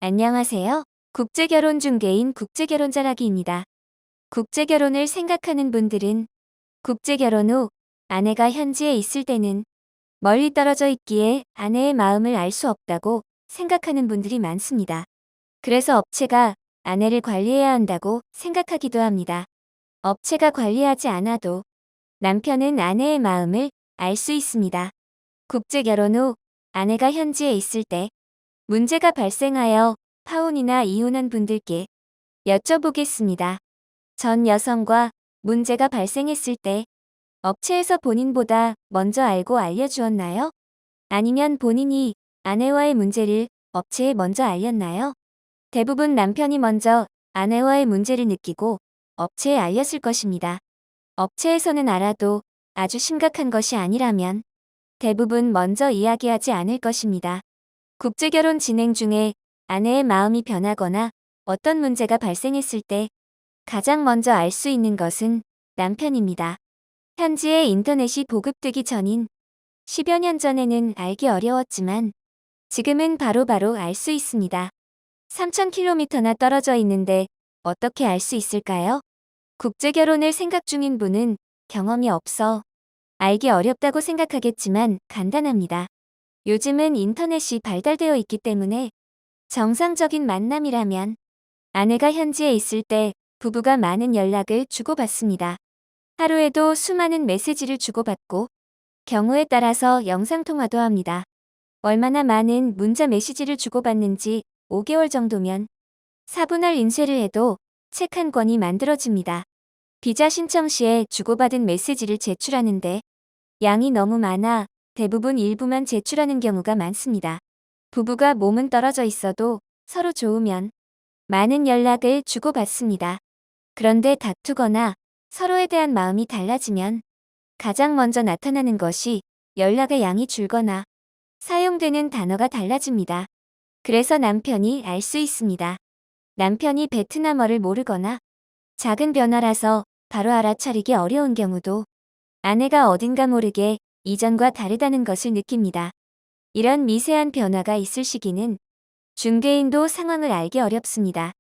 안녕하세요. 국제결혼 중개인 국제결혼자라기입니다. 국제결혼을 생각하는 분들은 국제결혼 후 아내가 현지에 있을 때는 멀리 떨어져 있기에 아내의 마음을 알 수 없다고 생각하는 분들이 많습니다. 그래서 업체가 아내를 관리해야 한다고 생각하기도 합니다. 업체가 관리하지 않아도 남편은 아내의 마음을 알 수 있습니다. 국제결혼 후 아내가 현지에 있을 때 문제가 발생하여 파혼이나 이혼한 분들께 여쭤보겠습니다. 전 여성과 문제가 발생했을 때 업체에서 본인보다 먼저 알고 알려주었나요? 아니면 본인이 아내와의 문제를 업체에 먼저 알렸나요? 대부분 남편이 먼저 아내와의 문제를 느끼고 업체에 알렸을 것입니다. 업체에서는 알아도 아주 심각한 것이 아니라면 대부분 먼저 이야기하지 않을 것입니다. 국제결혼 진행 중에 아내의 마음이 변하거나 어떤 문제가 발생했을 때 가장 먼저 알 수 있는 것은 남편입니다. 현지에 인터넷이 보급되기 전인 10여 년 전에는 알기 어려웠지만 지금은 바로바로 알 수 있습니다. 3,000km나 떨어져 있는데 어떻게 알 수 있을까요? 국제결혼을 생각 중인 분은 경험이 없어 알기 어렵다고 생각하겠지만 간단합니다. 요즘은 인터넷이 발달되어 있기 때문에 정상적인 만남이라면 아내가 현지에 있을 때 부부가 많은 연락을 주고받습니다. 하루에도 수많은 메시지를 주고받고 경우에 따라서 영상통화도 합니다. 얼마나 많은 문자 메시지를 주고받는지 5개월 정도면 사분할 인쇄를 해도 책 한 권이 만들어집니다. 비자 신청 시에 주고받은 메시지를 제출하는데 양이 너무 많아 대부분 일부만 제출하는 경우가 많습니다. 부부가 몸은 떨어져 있어도 서로 좋으면 많은 연락을 주고받습니다. 그런데 다투거나 서로에 대한 마음이 달라지면 가장 먼저 나타나는 것이 연락의 양이 줄거나 사용되는 단어가 달라집니다. 그래서 남편이 알 수 있습니다. 남편이 베트남어를 모르거나 작은 변화라서 바로 알아차리기 어려운 경우도 아내가 어딘가 모르게 이전과 다르다는 것을 느낍니다. 이런 미세한 변화가 있을 시기는 중개인도 상황을 알기 어렵습니다.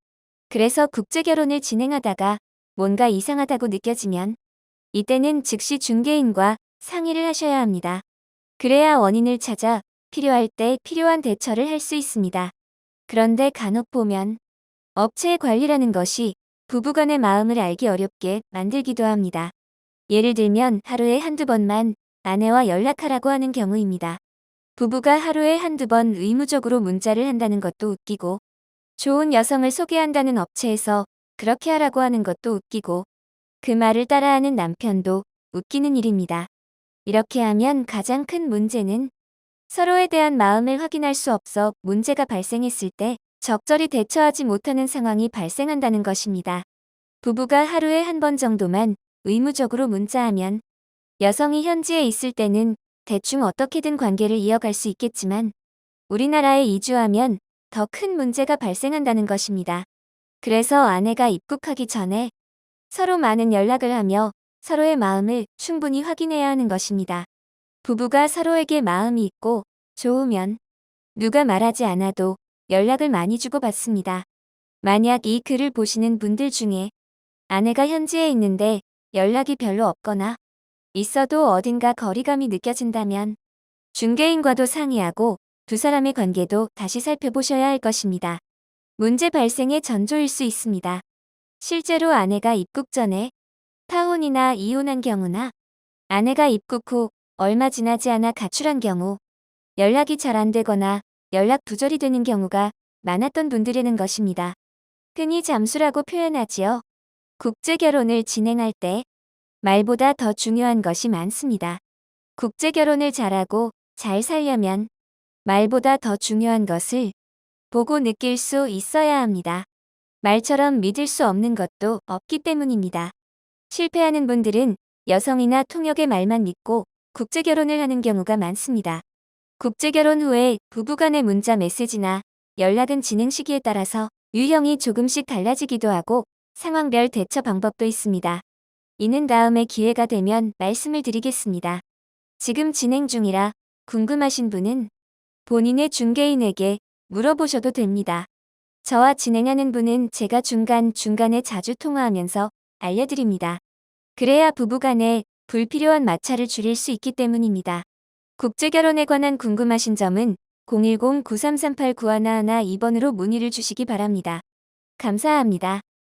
그래서 국제결혼을 진행하다가 뭔가 이상하다고 느껴지면 이때는 즉시 중개인과 상의를 하셔야 합니다. 그래야 원인을 찾아 필요할 때 필요한 대처를 할 수 있습니다. 그런데 간혹 보면 업체의 관리라는 것이 부부간의 마음을 알기 어렵게 만들기도 합니다. 예를 들면 하루에 한두 번만 아내와 연락하라고 하는 경우입니다. 부부가 하루에 한두 번 의무적으로 문자를 한다는 것도 웃기고 좋은 여성을 소개한다는 업체에서 그렇게 하라고 하는 것도 웃기고 그 말을 따라하는 남편도 웃기는 일입니다. 이렇게 하면 가장 큰 문제는 서로에 대한 마음을 확인할 수 없어 문제가 발생했을 때 적절히 대처하지 못하는 상황이 발생한다는 것입니다. 부부가 하루에 한 번 정도만 의무적으로 문자하면 여성이 현지에 있을 때는 대충 어떻게든 관계를 이어갈 수 있겠지만 우리나라에 이주하면 더 큰 문제가 발생한다는 것입니다. 그래서 아내가 입국하기 전에 서로 많은 연락을 하며 서로의 마음을 충분히 확인해야 하는 것입니다. 부부가 서로에게 마음이 있고 좋으면 누가 말하지 않아도 연락을 많이 주고받습니다. 만약 이 글을 보시는 분들 중에 아내가 현지에 있는데 연락이 별로 없거나 있어도 어딘가 거리감이 느껴진다면 중개인과도 상의하고 두 사람의 관계도 다시 살펴보셔야 할 것입니다. 문제 발생의 전조일 수 있습니다. 실제로 아내가 입국 전에 파혼이나 이혼한 경우나 아내가 입국 후 얼마 지나지 않아 가출한 경우 연락이 잘 안 되거나 연락 두절이 되는 경우가 많았던 분들이라는 것입니다. 흔히 잠수라고 표현하지요. 국제결혼을 진행할 때 말보다 더 중요한 것이 많습니다. 국제결혼을 잘하고 잘 살려면 말보다 더 중요한 것을 보고 느낄 수 있어야 합니다. 말처럼 믿을 수 없는 것도 없기 때문입니다. 실패하는 분들은 여성이나 통역의 말만 믿고 국제결혼을 하는 경우가 많습니다. 국제결혼 후에 부부간의 문자 메시지나 연락은 진행 시기에 따라서 유형이 조금씩 달라지기도 하고 상황별 대처 방법도 있습니다. 이는 다음에 기회가 되면 말씀을 드리겠습니다. 지금 진행 중이라 궁금하신 분은 본인의 중개인에게 물어보셔도 됩니다. 저와 진행하는 분은 제가 중간중간에 자주 통화하면서 알려드립니다. 그래야 부부간에 불필요한 마찰을 줄일 수 있기 때문입니다. 국제결혼에 관한 궁금하신 점은 010-9338-9111 2번으로 문의를 주시기 바랍니다. 감사합니다.